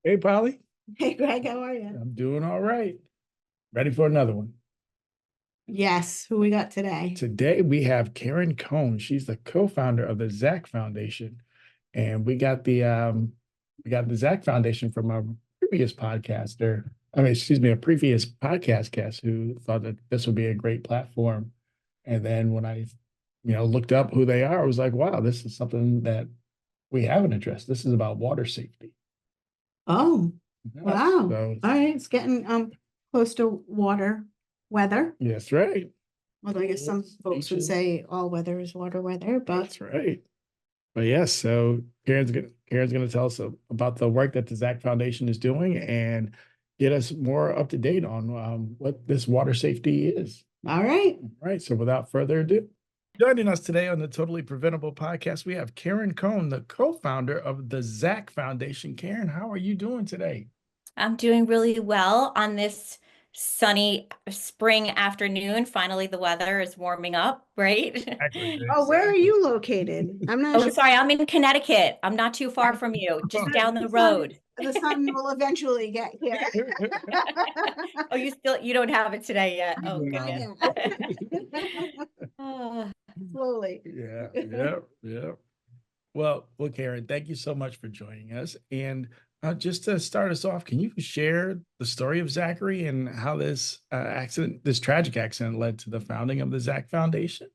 Hey, Polly. Hey Greg, how are you? I'm doing all right. Ready for another one. Yes, who we got today? Today we have Karen Cohn. She's the co-founder of the Zach Foundation, and we got the Zach Foundation from a previous podcaster. I mean, excuse me, a previous podcast guest who thought that this would be a great platform. And then when I looked up who they are, I was like, wow, this is something that we haven't addressed. This is about water safety. Oh, Yeah, wow. so All right, it's getting close to water weather. that's right. Although I guess some folks would Beaches. say all weather is water weather, but That's right. But yes, so Karen's gonna tell us about the work that the Zach Foundation is doing and get us more up to date on what this water safety is. all right. All right. So without further ado, joining us today on the Totally Preventable podcast, we have Karen Cohn, the co-founder of the Zach Foundation. Karen, how are you doing today? I'm doing really well on this sunny spring afternoon. Finally, the weather is warming up, right? Exactly. Oh, where are Exactly. you located? I'm not Oh, sure. sorry, I'm in Connecticut. I'm not too far from you, just down The the sun, road. the sun will eventually get here. Oh, you don't have it today yet. Oh, Not goodness. No. yet. Oh, Slowly. Yeah, yeah, yeah. Well, Karen, thank you so much for joining us. And just to start us off, can you share the story of Zachary and how this tragic accident, led to the founding of the Zach Foundation?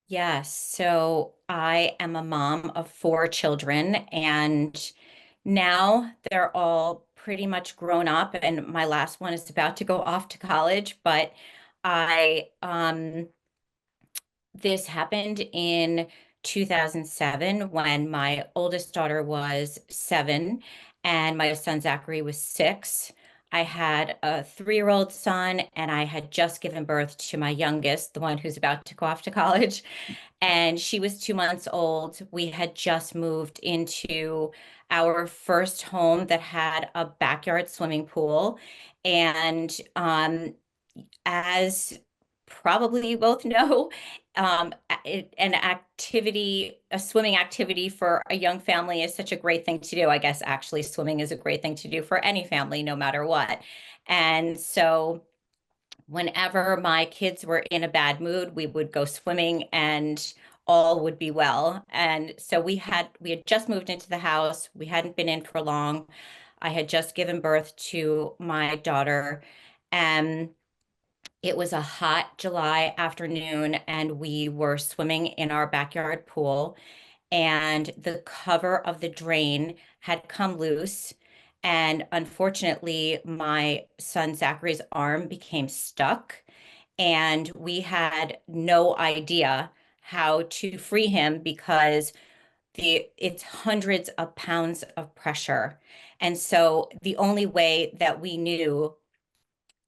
yes. So I am a mom of four children, and now they're all pretty much grown up, and my last one is about to go off to college, but I this happened in 2007 when my oldest daughter was 7 and my son Zachary was 6. I had a 3-year-old son, and I had just given birth to my youngest, the one who's about to go off to college, and she was 2 months old. We had just moved into our first home that had a backyard swimming pool. And as probably you both know, a swimming activity for a young family is such a great thing to do. I guess actually swimming is a great thing to do for any family, no matter what. And so whenever my kids were in a bad mood, we would go swimming and all would be well. And so we had just moved into the house. We hadn't been in for long. I had just given birth to my daughter, and it was a hot July afternoon, and we were swimming in our backyard pool, and the cover of the drain had come loose. And unfortunately, my son Zachary's arm became stuck, and we had no idea how to free him because it's hundreds of pounds of pressure. And so the only way that we knew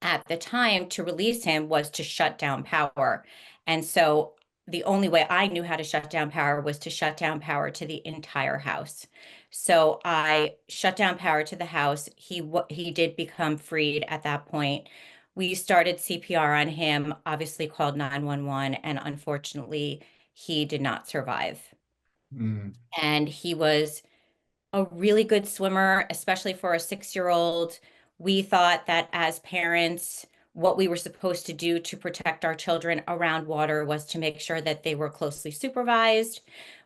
at the time to release him was to shut down power. And so the only way I knew how to shut down power was to shut down power to the entire house. So I shut down power to the house. He did become freed at that point. We started CPR on him, obviously called 911, and unfortunately, he did not survive. Mm. And he was a really good swimmer, especially for a 6-year-old. We thought that as parents, what we were supposed to do to protect our children around water was to make sure that they were closely supervised.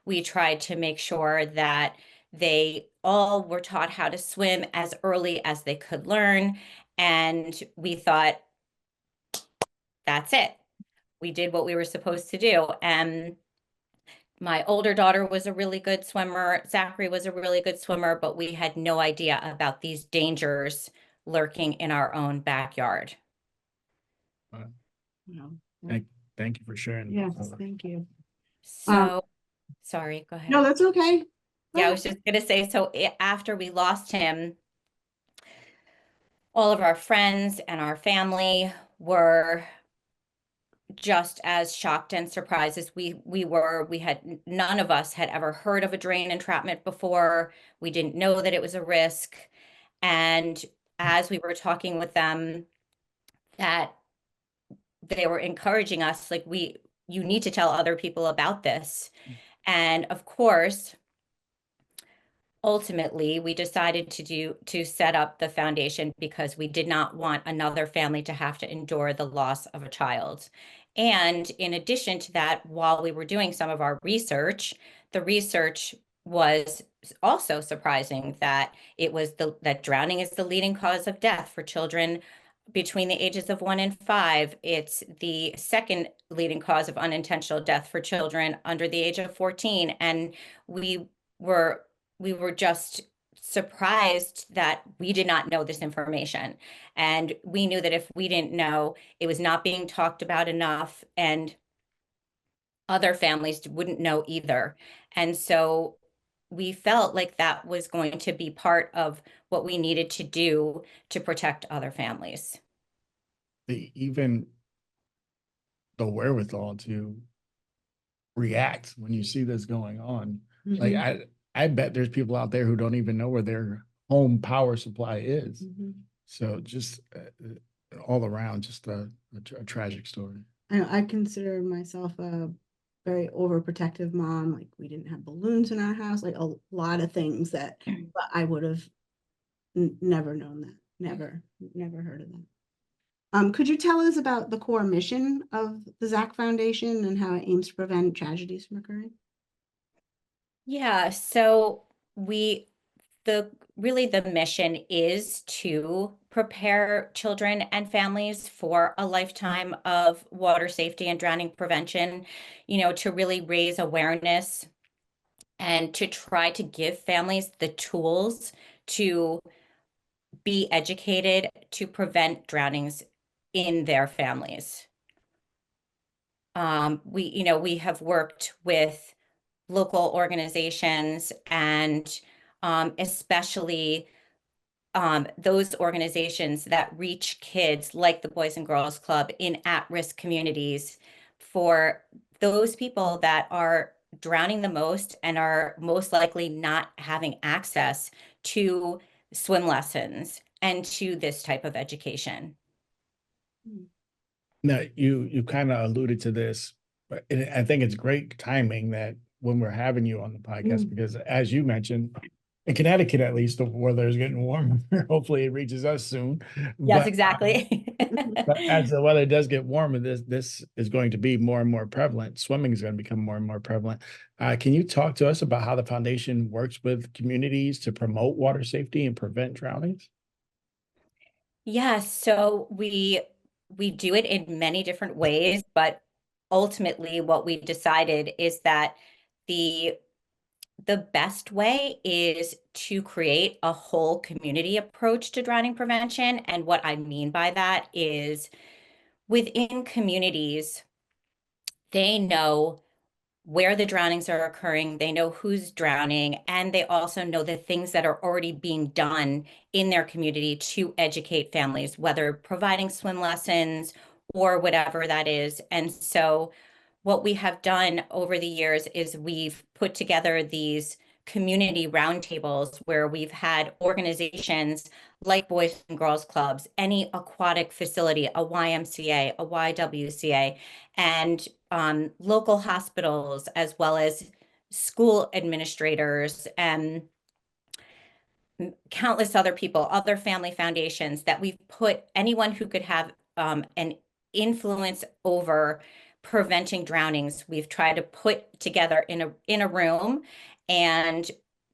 We tried to make sure that they all were taught how to swim as early as they could learn. And we thought, that's it. We did what we were supposed to do. And my older daughter was a really good swimmer. Zachary was a really good swimmer, but we had no idea about these dangers lurking in our own backyard. Uh, No. thank, thank you for sharing. Yes, thank you. Um, So, sorry, go no, ahead. that's okay. Yeah, I Go was just gonna say, so after we lost him, all of our friends and our family were just as shocked and surprised as we were. None of us had ever heard of a drain entrapment before. We didn't know that it was a risk. And as we were talking with them, that they were encouraging us, like, you need to tell other people about this. And of course, ultimately, we decided to set up the foundation because we did not want another family to have to endure the loss of a child. And in addition to that, while we were doing some of our research, the research was also surprising that that drowning is the leading cause of death for children between the ages of 1 and 5. It's the second leading cause of unintentional death for children under the age of 14. And we were we were just surprised that we did not know this information. And we knew that if we didn't know, it was not being talked about enough, and other families wouldn't know either. And so we felt like that was going to be part of what we needed to do to protect other families. Even the wherewithal to react when you see this going on. Like I bet there's people out there who don't even know where their home power supply is. So just all around, just a tragic story. I consider myself a very overprotective mom. Like we didn't have balloons in our house, like a lot of things that but I would have never known that. Never heard of that. Could you tell us about the core mission of the Zach Foundation and how it aims to prevent tragedies from occurring? Yeah, so really the mission is to prepare children and families for a lifetime of water safety and drowning prevention, to really raise awareness and to try to give families the tools to be educated to prevent drownings in their families. We have worked with local organizations and especially those organizations that reach kids like the Boys and Girls Club in at-risk communities, for those people that are drowning the most and are most likely not having access to swim lessons and to this type of education. Now, you kind of alluded to this, but I think it's great timing that when we're having you on the podcast, because as you mentioned, in Connecticut, at least, the weather is getting warmer. Hopefully it reaches us soon. Yes, But exactly. but as the weather does get warmer, this is going to be more and more prevalent. Swimming is going to become more and more prevalent. Can you talk to us about how the foundation works with communities to promote water safety and prevent drownings? Yes, so we do it in many different ways, but ultimately what we decided is that the the best way is to create a whole community approach to drowning prevention. And what I mean by that is within communities, they know where the drownings are occurring, they know who's drowning, and they also know the things that are already being done in their community to educate families, whether providing swim lessons or whatever that is. And so what we have done over the years is we've put together these community roundtables where we've had organizations like Boys and Girls Clubs, any aquatic facility, a YMCA, a YWCA, and local hospitals, as well as school administrators and countless other people, other family foundations, that we've put anyone who could have an influence over preventing drownings. We've tried to put together in a room, and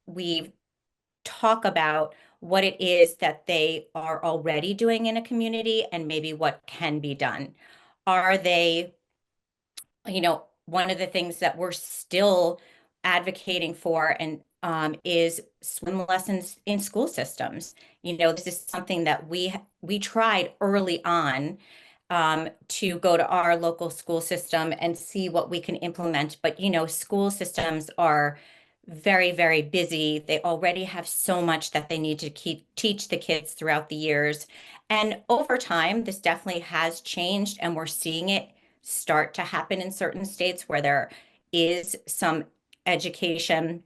we talk about what it is that they are already doing in a community and maybe what can be done. Are they one of the things that we're still advocating for and is swim lessons in school systems. This is something that we tried early on to go to our local school system and see what we can implement. But school systems are very, very busy. They already have so much that they need to teach the kids throughout the years. And over time, this definitely has changed, and we're seeing it start to happen in certain states where there is some education.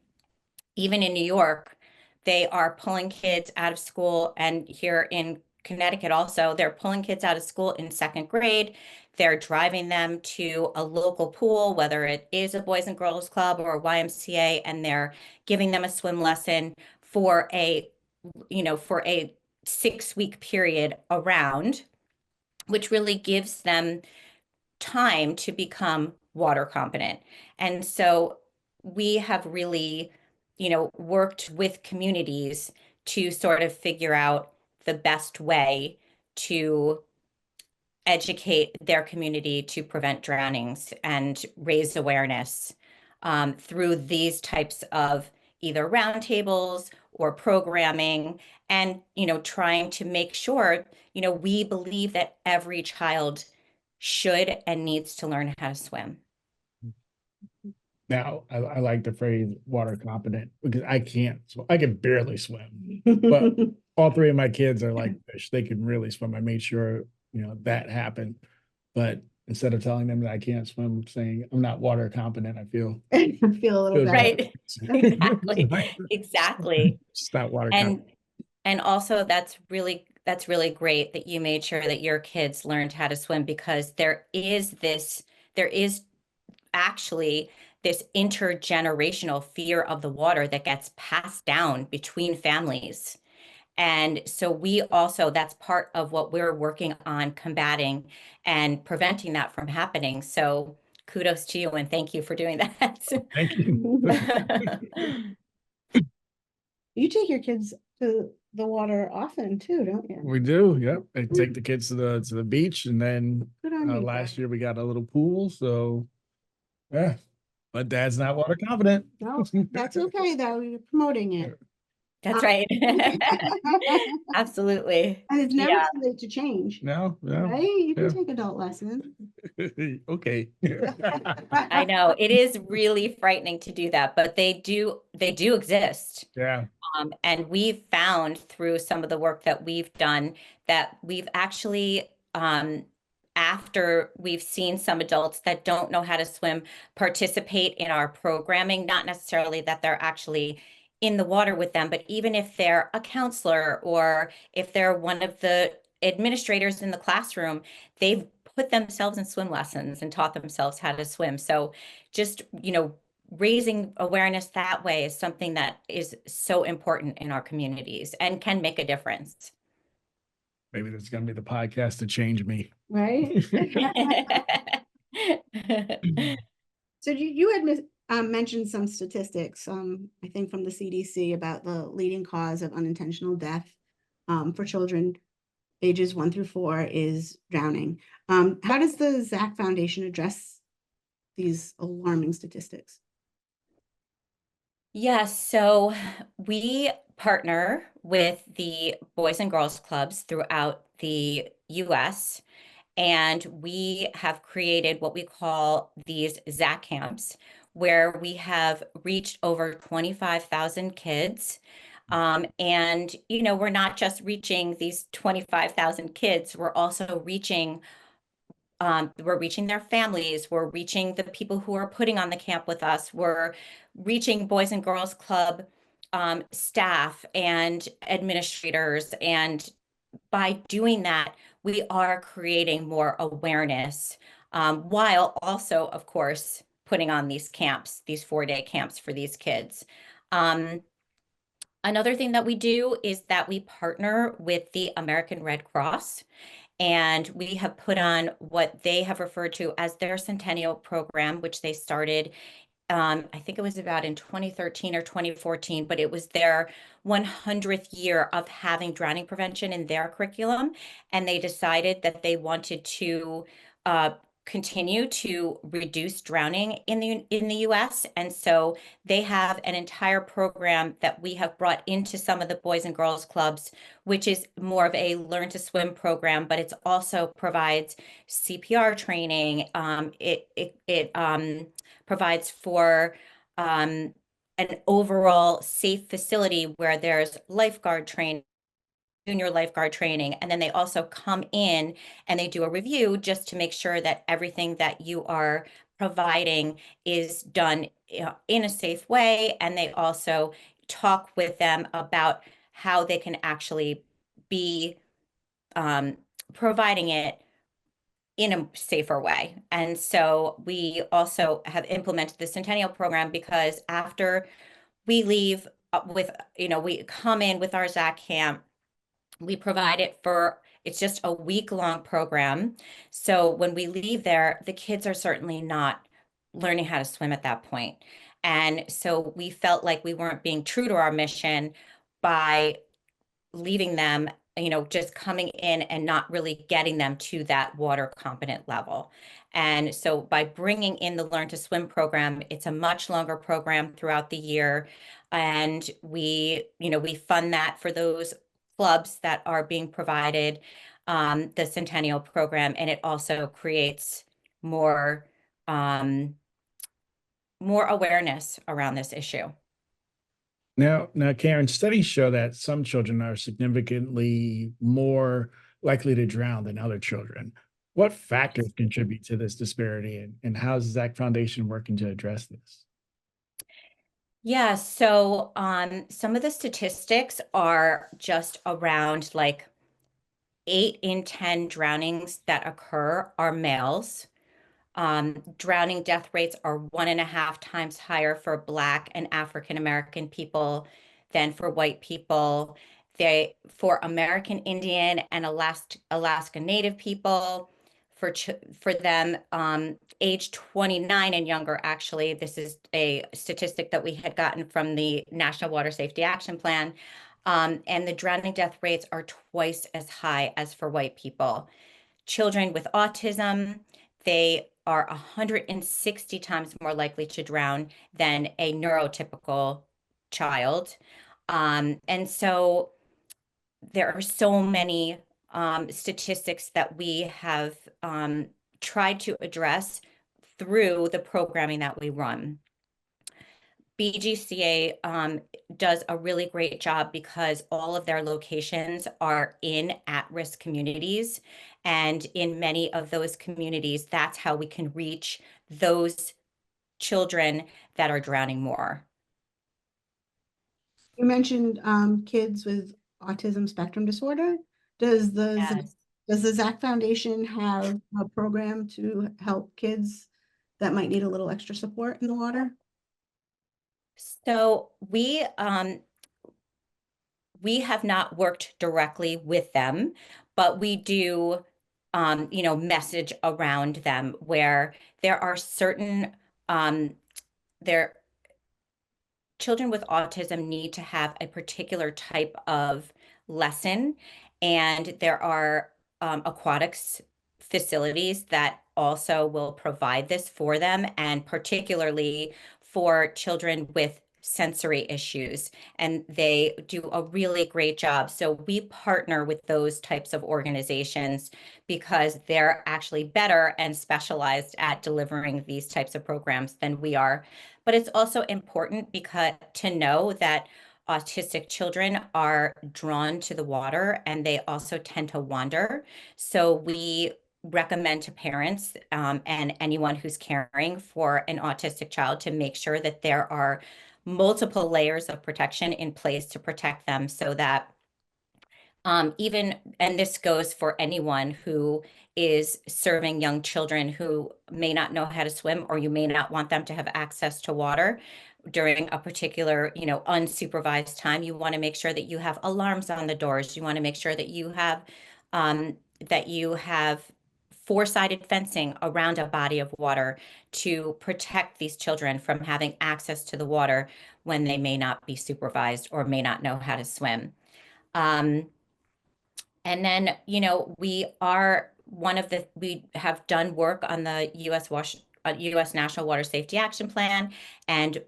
Even in New York, they are pulling kids out of school, and here in Connecticut also, they're pulling kids out of school in second grade. They're driving them to a local pool, whether it is a Boys and Girls Club or a YMCA, and they're giving them a swim lesson for a 6-week period around, which really gives them time to become water competent. And so we have really, worked with communities to sort of figure out the best way to educate their community to prevent drownings and raise awareness through these types of either roundtables or programming, and trying to make sure we believe that every child should and needs to learn how to swim. Now, I like the phrase water competent because I can't swim. I can barely swim, but all three of my kids are like fish. They can really swim. I made sure, that happened. But instead of telling them that I can't swim, saying I'm not water competent, I feel I feel a little feels better. Right. Exactly. Exactly. It's not water And competent. and also that's really great that you made sure that your kids learned how to swim, because there is actually this intergenerational fear of the water that gets passed down between families. And so that's part of what we're working on combating and preventing that from happening. So kudos to you and thank you for doing that. Thank you. You take your kids to the water often too, don't you? We do, yep. I take the kids to the beach, and then Good on you, last Dad. year we got a little pool, so yeah. But Dad's not water confident. No, that's okay though. You're promoting it. That's right. Absolutely. And it's never Yeah. too late to change, No, no. right? You can Yeah. take adult lessons. Okay. I know it is really frightening to do that, but they do exist. Yeah. And we've found through some of the work that we've done that we've actually, after we've seen some adults that don't know how to swim participate in our programming, not necessarily that they're actually in the water with them, but even if they're a counselor or if they're one of the administrators in the classroom, they've put themselves in swim lessons and taught themselves how to swim. So just, raising awareness that way is something that is so important in our communities and can make a difference. Maybe that's gonna be the podcast to change me. Right? So you had mentioned some statistics, I think from the CDC about the leading cause of unintentional death for children ages 1 through 4 is drowning. How does the Zach Foundation address these alarming statistics? Yes, so we partner with the Boys and Girls Clubs throughout the US, and we have created what we call these ZAC camps, where we have reached over 25,000 kids. And, we're not just reaching these 25,000 kids, we're reaching their families, we're reaching the people who are putting on the camp with us, we're reaching Boys and Girls Club staff and administrators. And by doing that, we are creating more awareness, while also, of course, putting on these camps, these 4-day camps for these kids. Another thing that we do is that we partner with the American Red Cross, and we have put on what they have referred to as their Centennial Program, which they started, I think it was about in 2013 or 2014, but it was their 100th year of having drowning prevention in their curriculum. And they decided that they wanted to continue to reduce drowning in the US. And so they have an entire program that we have brought into some of the Boys and Girls Clubs, which is more of a learn to swim program, but it also provides CPR training. It provides for an overall safe facility where there's lifeguard training, junior lifeguard training, and then they also come in and they do a review just to make sure that everything that you are providing is done in a safe way. And they also talk with them about how they can actually be providing it in a safer way. And so we also have implemented the Centennial program because after we leave with, we come in with our ZAC camp, we provide it for, it's just a week-long program. So when we leave there, the kids are certainly not learning how to swim at that point. And so we felt like we weren't being true to our mission by leaving them, just coming in and not really getting them to that water competent level. And so by bringing in the Learn to Swim program, it's a much longer program throughout the year. And we fund that for those clubs that are being provided the Centennial program. And it also creates more, more awareness around this issue. Now, Karen, studies show that some children are significantly more likely to drown than other children. What factors contribute to this disparity, and how is Zach Foundation working to address this? Yeah, so some of the statistics are just around like 8 in 10 drownings that occur are males. Drowning death rates are 1.5 times higher for Black and African American people than for white people. For American Indian and Alaska Native people, for them, age 29 and younger, actually, this is a statistic that we had gotten from the National Water Safety Action Plan. And the drowning death rates are twice as high as for white people. Children with autism, they are 160 times more likely to drown than a neurotypical child. And so there are so many statistics that we have tried to address through the programming that we run. BGCA does a really great job because all of their locations are in at-risk communities. And in many of those communities, that's how we can reach those children that are drowning more. You mentioned kids with autism spectrum disorder. Does the Yes. does the Zach Foundation have a program to help kids that might need a little extra support in the water? So we have not worked directly with them, but we do, message around them where there are certain, there children with autism need to have a particular type of lesson, and there are aquatics facilities that also will provide this for them, and particularly for children with sensory issues, and they do a really great job. So we partner with those types of organizations because they're actually better and specialized at delivering these types of programs than we are. But it's also important because to know that autistic children are drawn to the water and they also tend to wander. So we recommend to parents and anyone who's caring for an autistic child to make sure that there are multiple layers of protection in place to protect them so that and this goes for anyone who is serving young children who may not know how to swim, or you may not want them to have access to water during a particular, unsupervised time. You want to make sure that you have alarms on the doors. You want to make sure that you have four-sided fencing around a body of water to protect these children from having access to the water when they may not be supervised or may not know how to swim. And then, we have done work on the U.S. National Water Safety Action Plan, and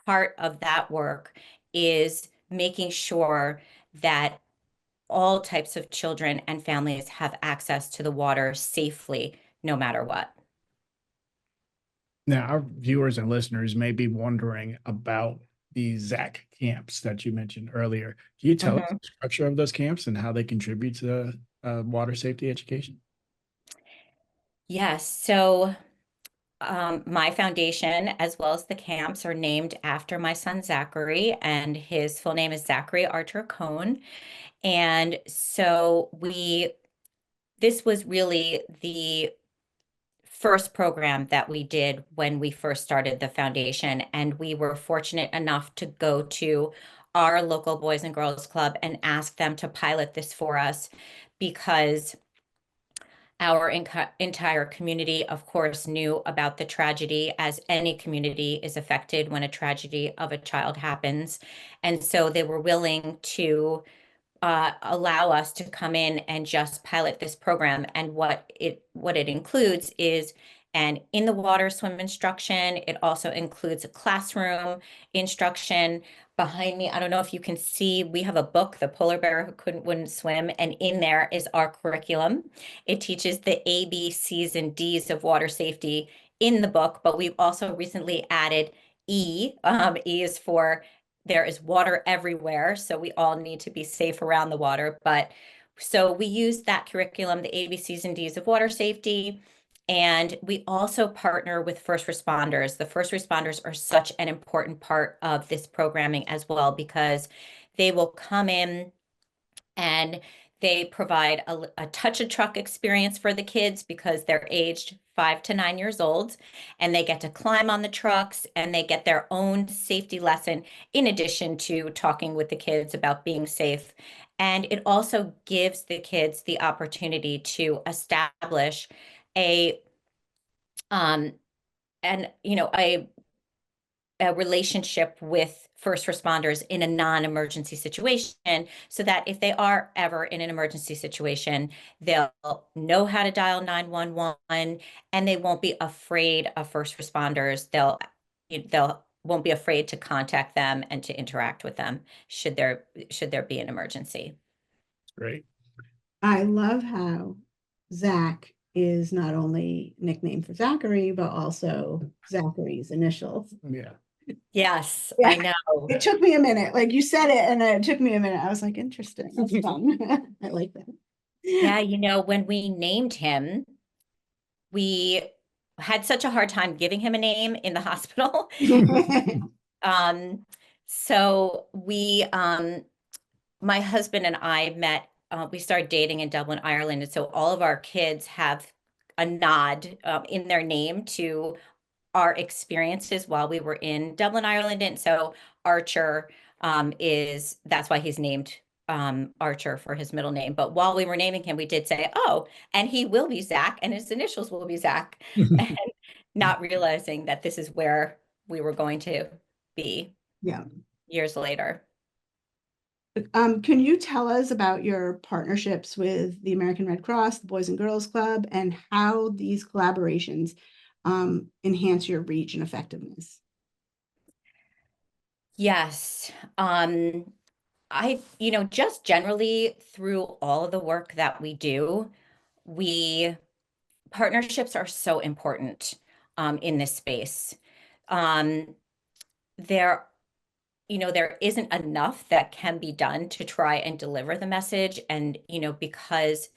part of that work is making sure that all types of children and families have access to the water safely, no matter what. Now, our viewers and listeners may be wondering about the ZAC camps that you mentioned earlier. Can you tell us Mhm. the structure of those camps and how they contribute to water safety education? Yes, so my foundation, as well as the camps, are named after my son Zachary, and his full name is Zachary Archer Cohn. And so we this was really the first program that we did when we first started the foundation. And we were fortunate enough to go to our local Boys and Girls Club and ask them to pilot this for us because our entire community, of course, knew about the tragedy, as any community is affected when a tragedy of a child happens. And so they were willing to allow us to come in and just pilot this program. And what it includes is an in the water swim instruction. It also includes a classroom instruction. Behind me, I don't know if you can see, we have a book, The Polar Bear Who Wouldn't Swim, and in there is our curriculum. It teaches the A, B, C's, and D's of water safety in the book, but we've also recently added E. E is for there is water everywhere, so we all need to be safe around the water. But so we use that curriculum, the ABCs and Ds of water safety. And we also partner with first responders. The first responders are such an important part of this programming as well, because they will come in and they provide a touch a truck experience for the kids because they're aged 5 to 9 years old, and they get to climb on the trucks and they get their own safety lesson in addition to talking with the kids about being safe. And it also gives the kids the opportunity to establish a um and a relationship with first responders in a non-emergency situation, so that if they are ever in an emergency situation, they'll know how to dial 911 and they won't be afraid of first responders. They'll won't be afraid to contact them and to interact with them should there be an emergency. Great. I love how Zach is not only nicknamed for Zachary, but also Zachary's initials. Yeah. Yes, Yeah. I know. It took me a minute. Like you said it, and it took me a minute. I was like, interesting. That's fun. I like that. Yeah, when we named him, we had such a hard time giving him a name in the hospital. Um, so my husband and I met, we started dating in Dublin, Ireland. And so all of our kids have a nod in their name to our experiences while we were in Dublin, Ireland. And so Archer that's why he's named Archer for his middle name. But while we were naming him, we did say, oh, and he will be Zach, and his initials will be Zach, and not realizing that this is where we were going to be Yeah. years later. Can you tell us about your partnerships with the American Red Cross, the Boys and Girls Club, and how these collaborations enhance your reach and effectiveness? Yes. Just generally through all of the work that we do, we partnerships are so important in this space. Um, there, there isn't enough that can be done to try and deliver the message. And, because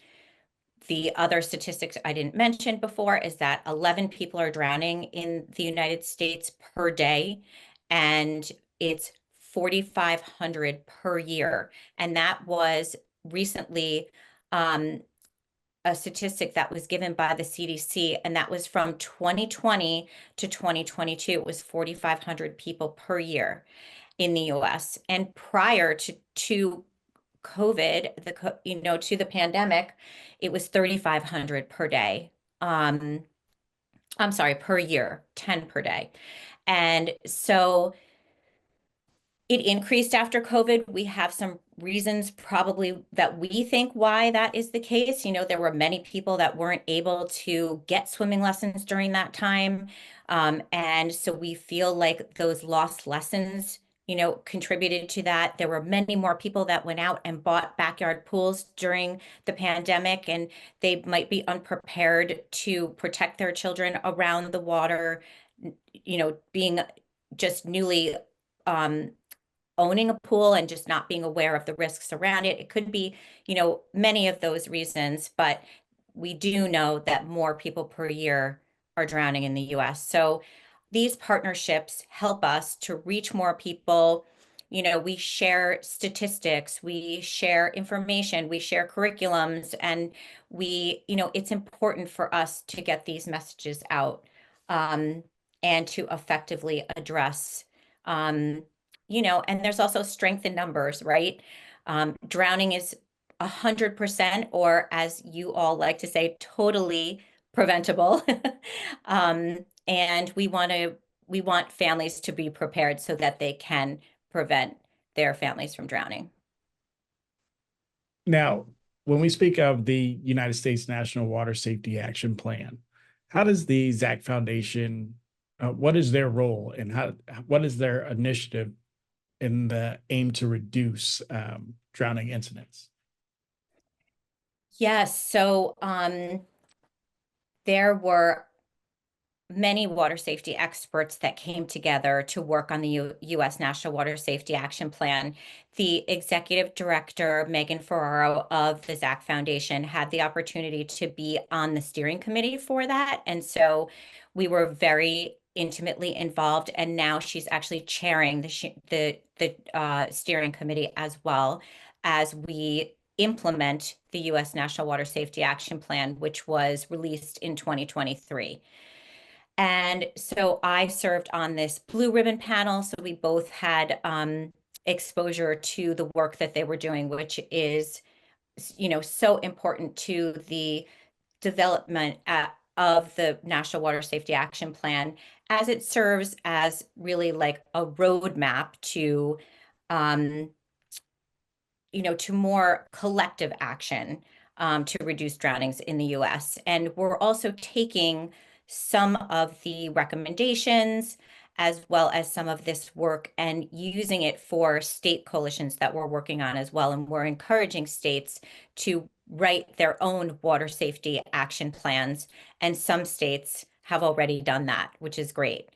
the other statistics I didn't mention before is that 11 people are drowning in the United States per day, and it's 4,500 per year. And that was recently a statistic that was given by the CDC, and that was from 2020 to 2022. It was 4,500 people per year in the US. And prior to COVID, to the pandemic, it was 3,500 per day. I'm sorry, per year, 10 per day. And so it increased after COVID. We have some reasons probably that we think why that is the case. There were many people that weren't able to get swimming lessons during that time. And so we feel like those lost lessons, contributed to that. There were many more people that went out and bought backyard pools during the pandemic, and they might be unprepared to protect their children around the water, being just newly owning a pool and just not being aware of the risks around it. It could be, many of those reasons, but we do know that more people per year are drowning in the US. So these partnerships help us to reach more people, we share statistics, we share information, we share curriculums, and it's important for us to get these messages out, and to effectively address, and there's also strength in numbers, right? Drowning is 100%, or as you all like to say, totally preventable. And we want families to be prepared so that they can prevent their families from drowning. Now, when we speak of the United States National Water Safety Action Plan, how does the Zach Foundation, what is their role, and what is their initiative in the aim to reduce drowning incidents? Yes, so there were many water safety experts that came together to work on the U.S. National Water Safety Action Plan. The executive director, Megan Ferraro of the Zach Foundation, had the opportunity to be on the steering committee for that. And so we were very intimately involved. And now she's actually chairing the steering committee as well, as we implement the U.S. National Water Safety Action Plan, which was released in 2023. And so I served on this blue ribbon panel. So we both had exposure to the work that they were doing, which is, so important to the development of the National Water Safety Action Plan, as it serves as really like a roadmap to, um, to more collective action, to reduce drownings in the US. And we're also taking some of the recommendations as well as some of this work and using it for state coalitions that we're working on as well. And we're encouraging states to write their own water safety action plans. And some states have already done that, which is great.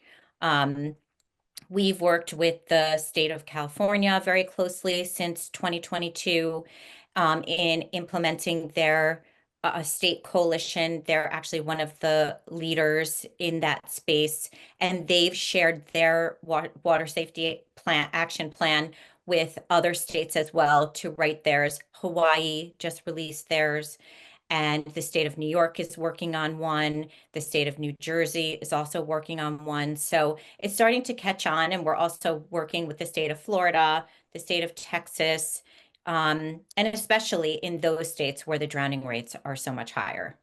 We've worked with the state of California very closely since 2022, in implementing their state coalition. They're actually one of the leaders in that space, and they've shared their water safety action plan with other states as well to write theirs. Hawaii just released theirs, and the state of New York is working on one. The state of New Jersey is also working on one. So it's starting to catch on, and we're also working with the state of Florida, the state of Texas, and especially in those states where the drowning rates are so much higher.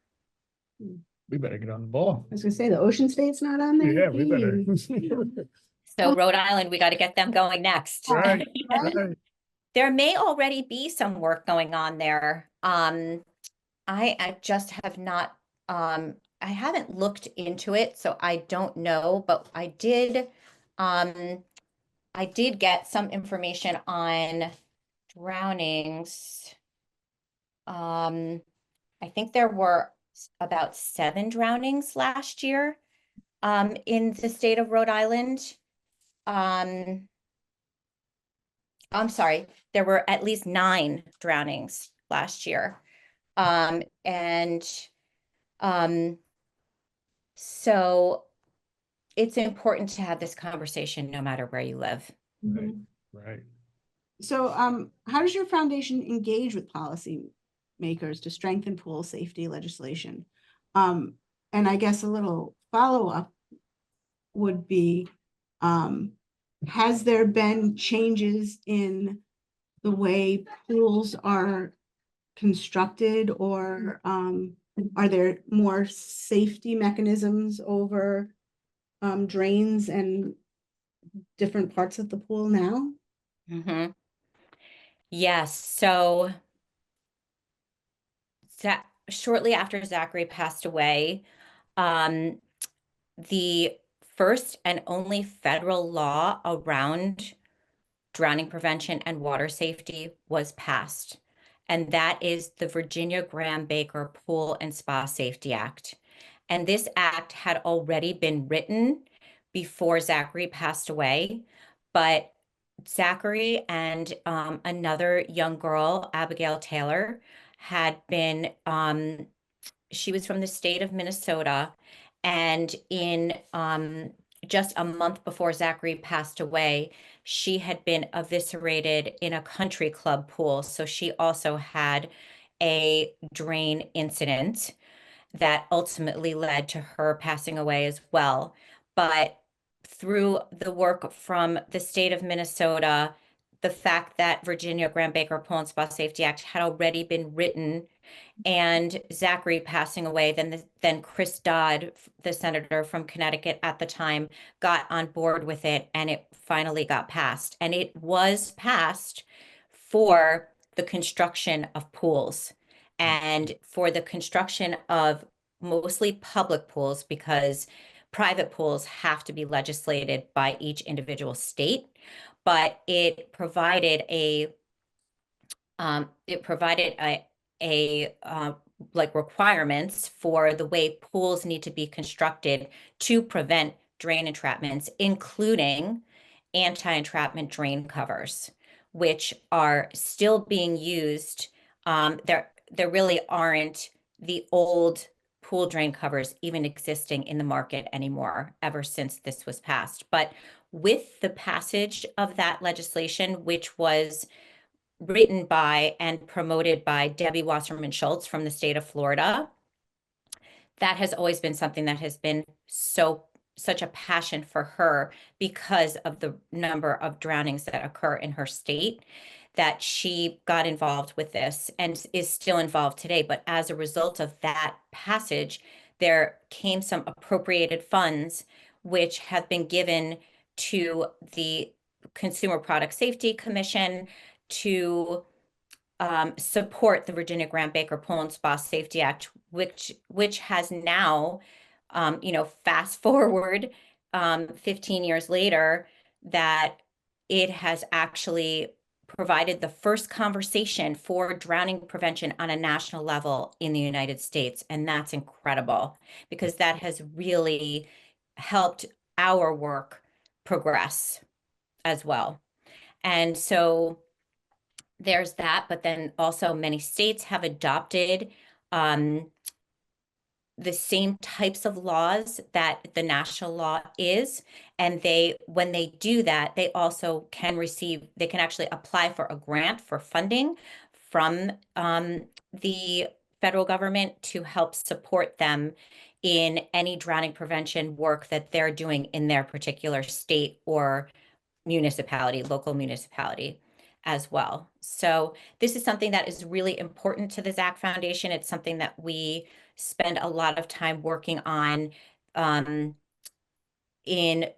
We better get on the ball. I was gonna say, the ocean state's not on there? Yeah, we better. So Rhode Island, we got to get them going next. Right, right. There may already be some work going on there. I just have not, I haven't looked into it, so I don't know, but I did get some information on drownings. I think there were about 7 drownings last year, in the state of Rhode Island. I'm sorry, there were at least 9 drownings last year. And so it's important to have this conversation no matter where you live. Right, right. So, how does your foundation engage with policy makers to strengthen pool safety legislation? And I guess a little follow-up would be, has there been changes in the way pools are constructed, or are there more safety mechanisms over drains and different parts of the pool now? Mm-hmm. Yes. So shortly after Zachary passed away, the first and only federal law around drowning prevention and water safety was passed. And that is the Virginia Graham Baker Pool and Spa Safety Act. And this act had already been written before Zachary passed away, but Zachary and another young girl, Abigail Taylor, had been, she was from the state of Minnesota, and just a month before Zachary passed away, she had been eviscerated in a country club pool. So she also had a drain incident that ultimately led to her passing away as well. But through the work from the state of Minnesota, the fact that Virginia Grant Baker Pool and Spa Safety Act had already been written, and Zachary passing away, then Chris Dodd, the senator from Connecticut at the time, got on board with it, and it finally got passed. And it was passed for the construction of pools and for the construction of mostly public pools, because private pools have to be legislated by each individual state. But it provided a like requirements for the way pools need to be constructed to prevent drain entrapments, including anti-entrapment drain covers, which are still being used. There really aren't the old pool drain covers even existing in the market anymore ever since this was passed. But with the passage of that legislation, which was written by and promoted by Debbie Wasserman Schultz from the state of Florida, that has always been something that has been such a passion for her because of the number of drownings that occur in her state, that she got involved with this and is still involved today. But as a result of that passage, there came some appropriated funds which have been given to the Consumer Product Safety Commission to support the Virginia Grant Baker Pool and Spa Safety Act, which has now, fast forward 15 years later, that it has actually provided the first conversation for drowning prevention on a national level in the United States. And that's incredible because that has really helped our work progress as well. And so there's that, but then also many states have adopted the same types of laws that the national law is. And when they do that, they also they can actually apply for a grant for funding from the federal government to help support them in any drowning prevention work that they're doing in their particular state or local municipality as well. So this is something that is really important to the Zach Foundation. It's something that we spend a lot of time working on in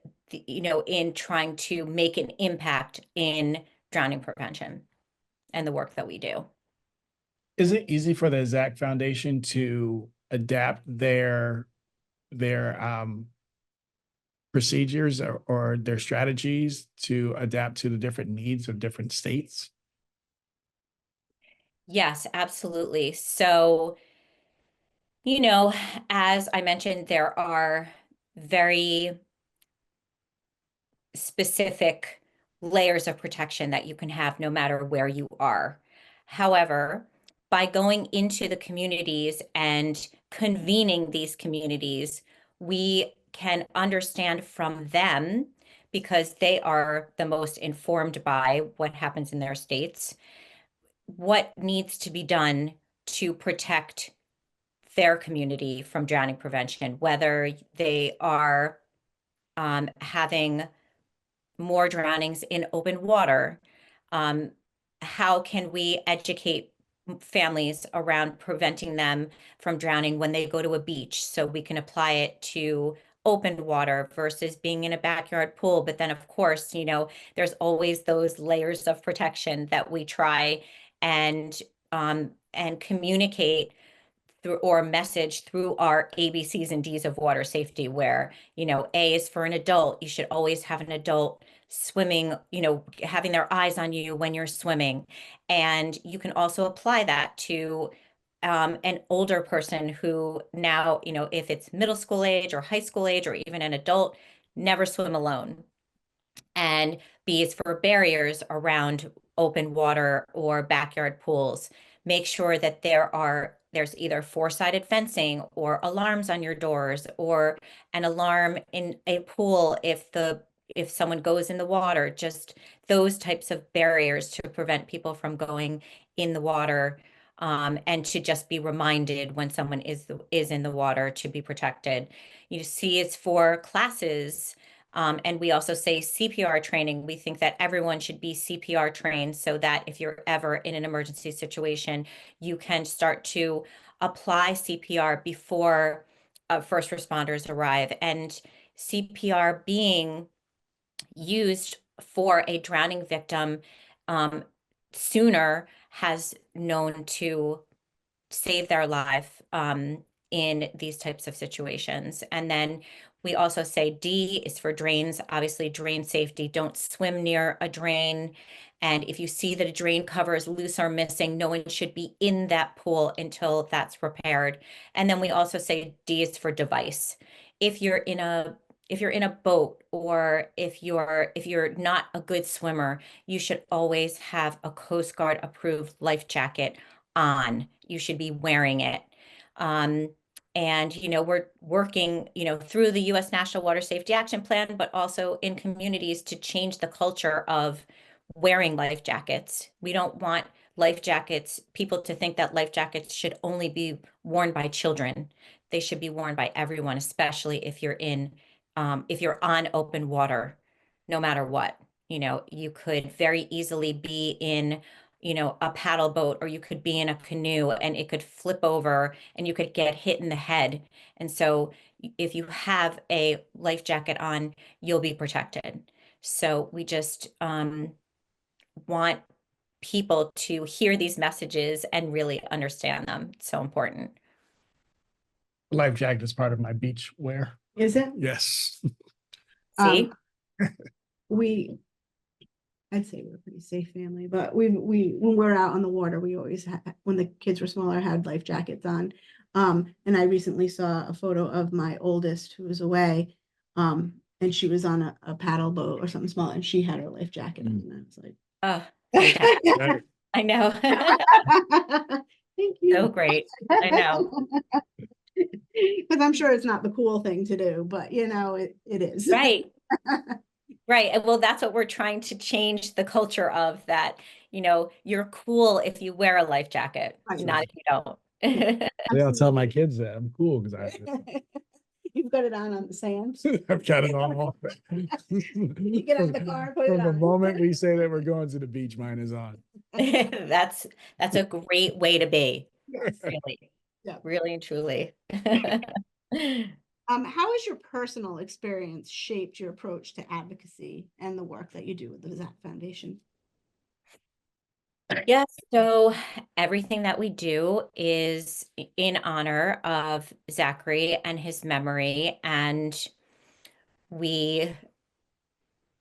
trying to make an impact in drowning prevention and the work that we do. Is it easy for the Zach Foundation to adapt their procedures or their strategies to adapt to the different needs of different states? Yes, absolutely. So, as I mentioned, there are very specific layers of protection that you can have no matter where you are. However, by going into the communities and convening these communities, we can understand from them, because they are the most informed by what happens in their states, what needs to be done to protect their community from drowning prevention, whether they are having more drownings in open water. How can we educate families around preventing them from drowning when they go to a beach, so we can apply it to open water versus being in a backyard pool? But then, of course, there's always those layers of protection that we try and communicate through, or message through, our ABCs and Ds of water safety, where, A is for an adult. You should always have an adult swimming, having their eyes on you when you're swimming. And you can also apply that to an older person who now, if it's middle school age or high school age or even an adult, never swim alone. And B is for barriers around open water or backyard pools. Make sure that there's either four-sided fencing or alarms on your doors or an alarm in a pool if someone goes in the water, just those types of barriers to prevent people from going in the water, and to just be reminded when someone is in the water to be protected. You see, it's for classes. And we also say CPR training. We think that everyone should be CPR trained so that if you're ever in an emergency situation, you can start to apply CPR before first responders arrive. And CPR being used for a drowning victim um, sooner has known to save their life in these types of situations. And then we also say D is for drains, obviously drain safety. Don't swim near a drain. And if you see that a drain cover is loose or missing, no one should be in that pool until that's repaired. And then we also say D is for device. If you're in a boat or if you're not a good swimmer, you should always have a Coast Guard approved life jacket on. You should be wearing it. Um, and, we're working, through the U.S. National Water Safety Action Plan, but also in communities to change the culture of wearing life jackets. We don't want people to think that life jackets should only be worn by children. They should be worn by everyone, especially if you're on open water, no matter what. You could very easily be in a paddle boat, or you could be in a canoe and it could flip over and you could get hit in the head. And so if you have a life jacket on, you'll be protected. So we just want people to hear these messages and really understand them. It's so important. Life jacket is part of my beach wear. Is it? Yes. See? I'd say we're a pretty safe family, but when we're out on the water, we always when the kids were smaller, had life jackets on. And I recently saw a photo of my oldest who was away, and she was on a paddle boat or something small, and she had her life jacket on, and I was like, Oh, fantastic. I know. thank you. So great. I know. Because I'm sure it's not the cool thing to do, but it is. Right. Right. And well, that's what we're trying to change the culture of, that, you're cool if you wear a life jacket, Right. not if you don't. Yeah, I'll tell my kids that I'm cool because You've got it on the sand. I've got it on. You get out of the car, put it From the on. moment we say that we're going to the beach, mine is on. That's a great way to be. Really. Yeah. Really and truly. How has your personal experience shaped your approach to advocacy and the work that you do with the Zach Foundation? Yes, so everything that we do is in honor of Zachary and his memory, and we,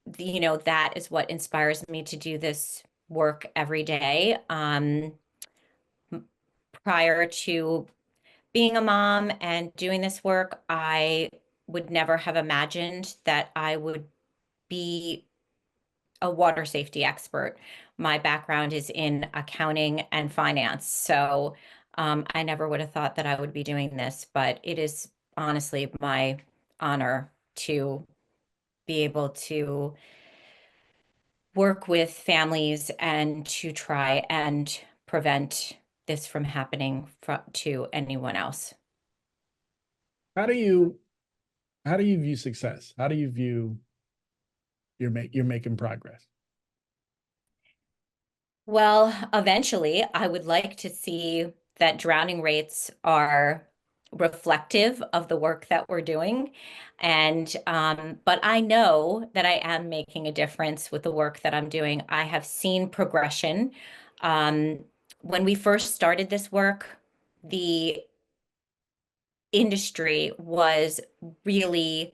that is what inspires me to do this work every day. Prior to being a mom and doing this work, I would never have imagined that I would be a water safety expert. My background is in accounting and finance, so I never would have thought that I would be doing this, but it is honestly my honor to be able to work with families and to try and prevent this from happening to anyone else. How do you view success? How do you view you're making progress? Well, eventually, I would like to see that drowning rates are reflective of the work that we're doing. And, but I know that I am making a difference with the work that I'm doing. I have seen progression. When we first started this work, the industry was really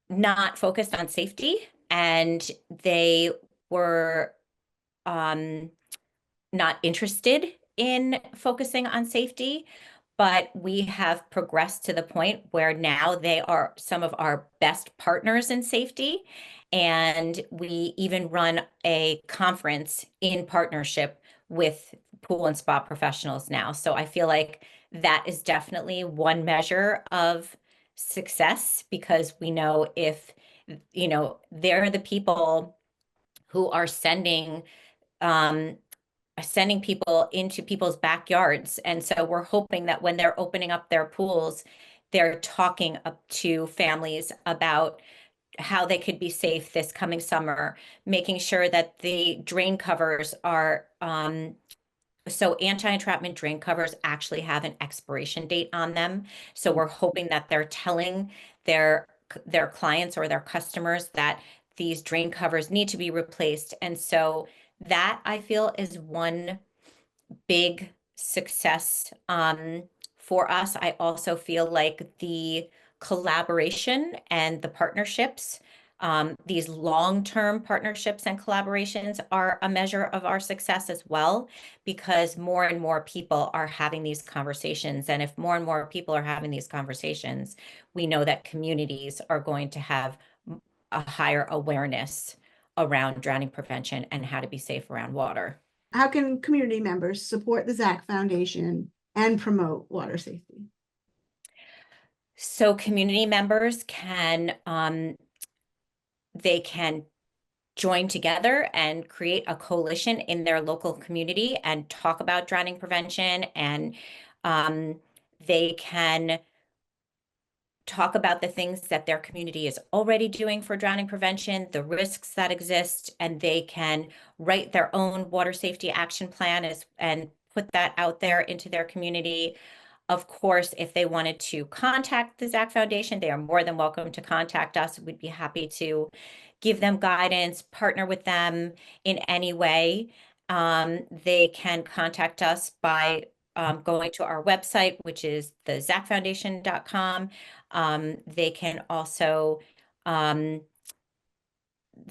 not focused on safety, and they were not interested in focusing on safety. But we have progressed to the point where now they are some of our best partners in safety. And we even run a conference in partnership with pool and spa professionals now. So I feel like that is definitely one measure of success, because we know if, they're the people who are sending people into people's backyards. And so we're hoping that when they're opening up their pools, they're talking up to families about how they could be safe this coming summer, making sure that the drain covers are, so anti-entrapment drain covers actually have an expiration date on them. So we're hoping that they're telling their clients or their customers that these drain covers need to be replaced. And so that, I feel, is one big success for us. I also feel like the collaboration and the partnerships, these long-term partnerships and collaborations, are a measure of our success as well, because more and more people are having these conversations. And if more and more people are having these conversations, we know that communities are going to have a higher awareness around drowning prevention and how to be safe around water. How can community members support the Zach Foundation and promote water safety? So community members they can join together and create a coalition in their local community and talk about drowning prevention, and they can talk about the things that their community is already doing for drowning prevention, the risks that exist, and they can write their own water safety action plan and put that out there into their community. Of course, if they wanted to contact the Zach Foundation, they are more than welcome to contact us. We'd be happy to give them guidance, partner with them in any way. They can contact us by going to our website, which is thezachfoundation.com. They can also,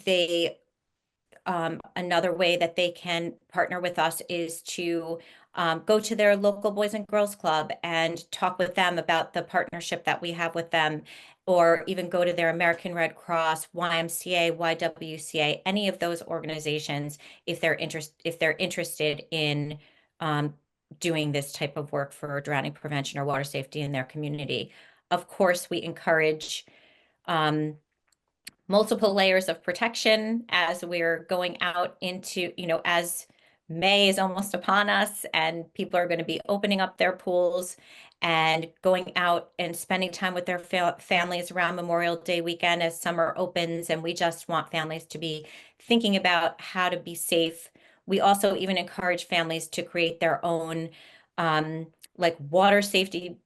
they another way that they can partner with us is to go to their local Boys and Girls Club and talk with them about the partnership that we have with them, or even go to their American Red Cross, YMCA, YWCA, any of those organizations, if they're interested in doing this type of work for drowning prevention or water safety in their community. Of course, we encourage multiple layers of protection as we're going out into, as May is almost upon us and people are going to be opening up their pools and going out and spending time with their families around Memorial Day weekend as summer opens. And we just want families to be thinking about how to be safe. We also even encourage families to create their own like water safety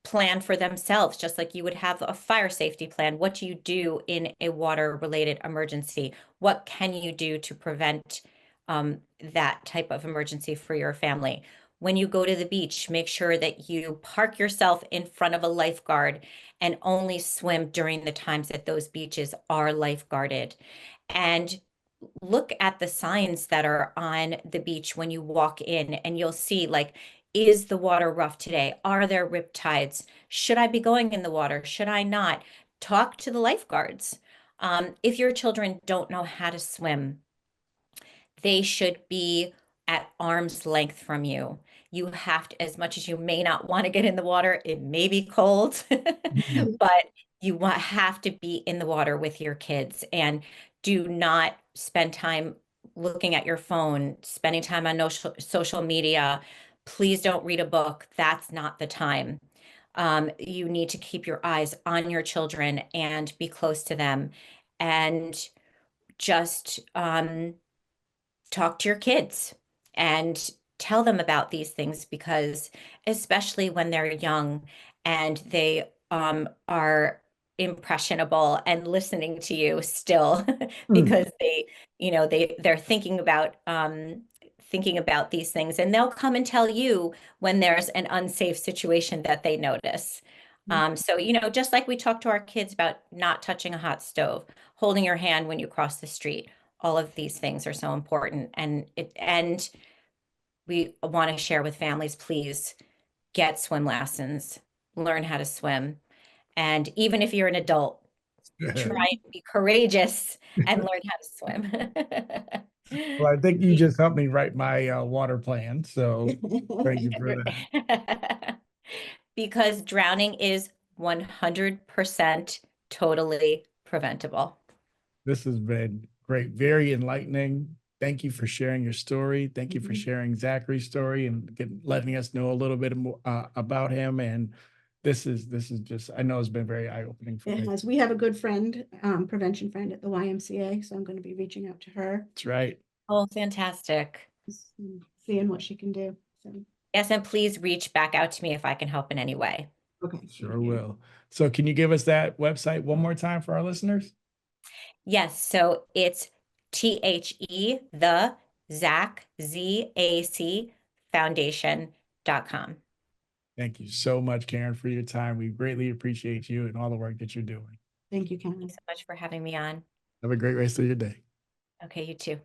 plan for themselves, just like you would have a fire safety plan. What do you do in a water-related emergency? What can you do to prevent that type of emergency for your family? When you go to the beach, make sure that you park yourself in front of a lifeguard and only swim during the times that those beaches are lifeguarded. And look at the signs that are on the beach when you walk in, and you'll see, like, is the water rough today? Are there rip tides? Should I be going in the water? Should I not? Talk to the lifeguards. If your children don't know how to swim, they should be at arm's length from you. You have to, as much as you may not want to get in the water, it may be cold, but you have to be in the water with your kids, and do not spend time looking at your phone, spending time on social media. Please don't read a book. That's not the time. You need to keep your eyes on your children and be close to them, and just talk to your kids and tell them about these things, because especially when they're young and they are impressionable and listening to you still, because they're thinking about these things, and they'll come and tell you when there's an unsafe situation that they notice. So, just like we talk to our kids about not touching a hot stove, holding your hand when you cross the street, all of these things are so important. And we want to share with families, please get swim lessons, learn how to swim. And even if you're an adult, try and be courageous and learn how to swim. Well, I think you just helped me write my water plan, so thank you for that. Because drowning is 100% totally preventable. This has been great, very enlightening. Thank you for sharing your story. Thank you for sharing Zachary's story and letting us know a little bit more about him. And this is just, I know it's been very eye-opening for It me. has. We have a good friend, prevention friend at the YMCA, so I'm going to be reaching out to her, That's right. Oh, fantastic. seeing what she can do. So, Yes, and please reach back out to me if I can help in any way. okay. Sure will. So can you give us that website one more time for our listeners? Yes, so it's the Zach, ZAC Foundation.com. Thank you so much, Karen, for your time. We greatly appreciate you and all the work that you're doing. Thank you, Karen. Thanks so much for having me on. Have a great rest of your day. Okay, you too.